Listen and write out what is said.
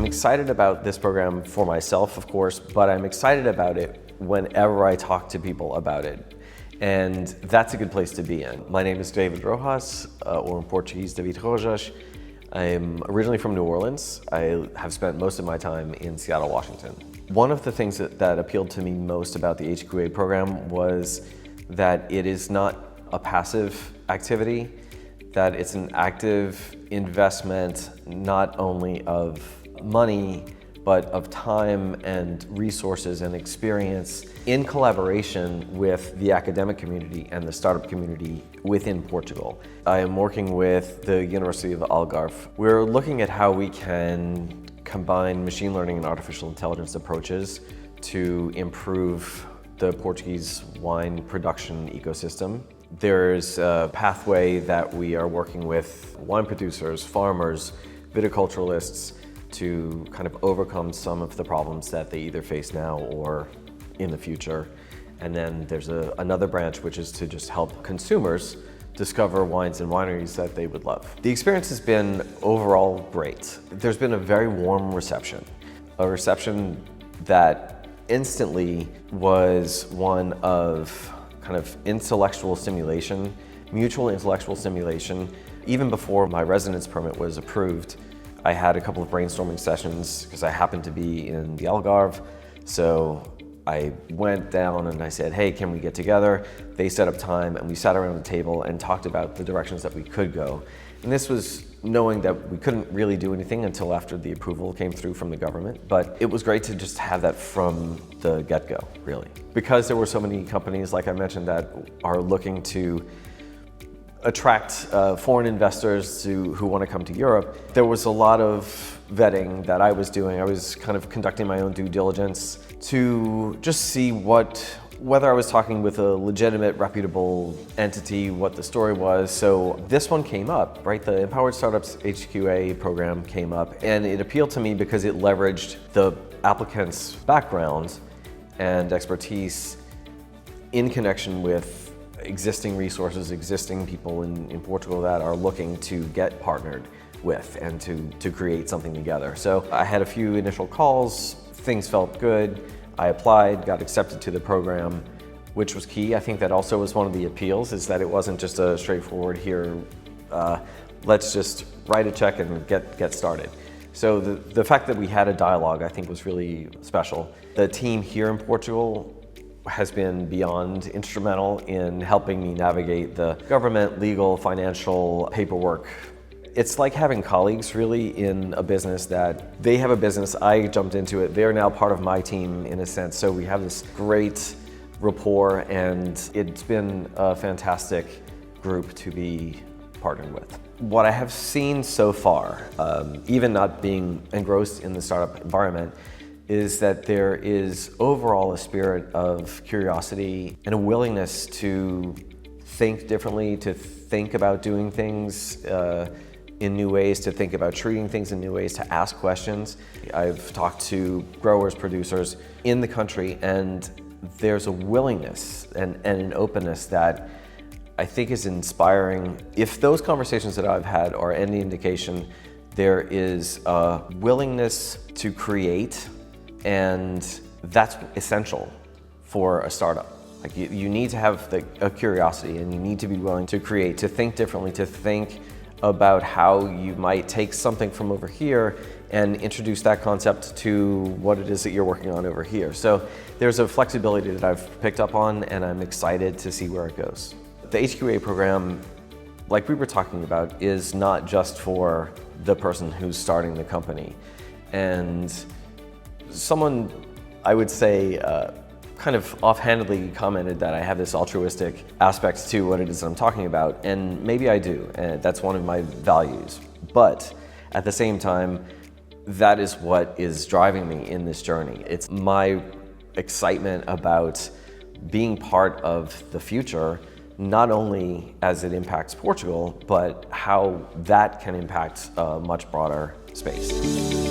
excited about this program for myself, of course, but I'm excited about it whenever I talk to people about it. And that's a good place to be in. My name is David Rojas, or in Portuguese, David Rojas. I'm originally from New Orleans. I have spent most of my time in Seattle, Washington. One of the things that appealed to me most about the HQA program was that it is not a passive activity, that it's an active investment not only of money, but of time and resources and experience in collaboration with the academic community and the startup community within Portugal. I am working with the University of Algarve. We're looking at how we can combine machine learning and artificial intelligence approaches to improve the Portuguese wine production ecosystem. There's a pathway that we are working with wine producers, farmers, viticulturalists, to kind of overcome some of the problems that they either face now or in the future. And then there's another branch, which is to just help consumers discover wines and wineries that they would love. The experience has been overall great. There's been a very warm reception, a reception that instantly was one of kind of intellectual stimulation, mutual intellectual stimulation. Even before my residence permit was approved, I had a couple of brainstorming sessions because I happened to be in the Algarve. So I went down and I said, hey, can we get together? They set up time and we sat around the table and talked about the directions that we could go. And this was knowing that we couldn't really do anything until after the approval came through from the government. But it was great to just have that from the get-go, really. Because there were so many companies, like I mentioned, that are looking to attract foreign investors who want to come to Europe. There was a lot of vetting that I was doing. I was kind of conducting my own due diligence to just see whether I was talking with a legitimate, reputable entity, what the story was. So this one came up, right? The Empowered Startups HQA program came up, and it appealed to me because it leveraged the applicant's background and expertise in connection with existing resources, existing people in Portugal that are looking to get partnered with and to create something together. So I had a few initial calls, things felt good. I applied, got accepted to the program, which was key. I think that also was one of the appeals, is that it wasn't just a straightforward here, let's just write a check and get started. So the fact that we had a dialogue, I think, was really special. The team here in Portugal has been beyond instrumental in helping me navigate the government, legal, financial paperwork. It's like having colleagues really in a business that they have a business, I jumped into it, they're now part of my team in a sense. So we have this great rapport and it's been a fantastic group to be partnered with. What I have seen so far, even not being engrossed in the startup environment, is that there is overall a spirit of curiosity and a willingness to think differently, to think about doing things in new ways, to think about treating things in new ways, to ask questions. I've talked to growers, producers in the country, and there's a willingness and an openness that I think is inspiring. If those conversations that I've had are any indication, there is a willingness to create, and that's essential for a startup. Like you need to have a curiosity, and you need to be willing to create, to think differently, to think about how you might take something from over here and introduce that concept to what it is that you're working on over here. So there's a flexibility that I've picked up on, and I'm excited to see where it goes. The HQA program, like we were talking about, is not just for the person who's starting the company. And someone, I would say, kind of offhandedly commented that I have this altruistic aspect to what it is that I'm talking about, and maybe I do, and that's one of my values. But at the same time, that is what is driving me in this journey. It's my excitement about being part of the future, not only as it impacts Portugal, but how that can impact a much broader space.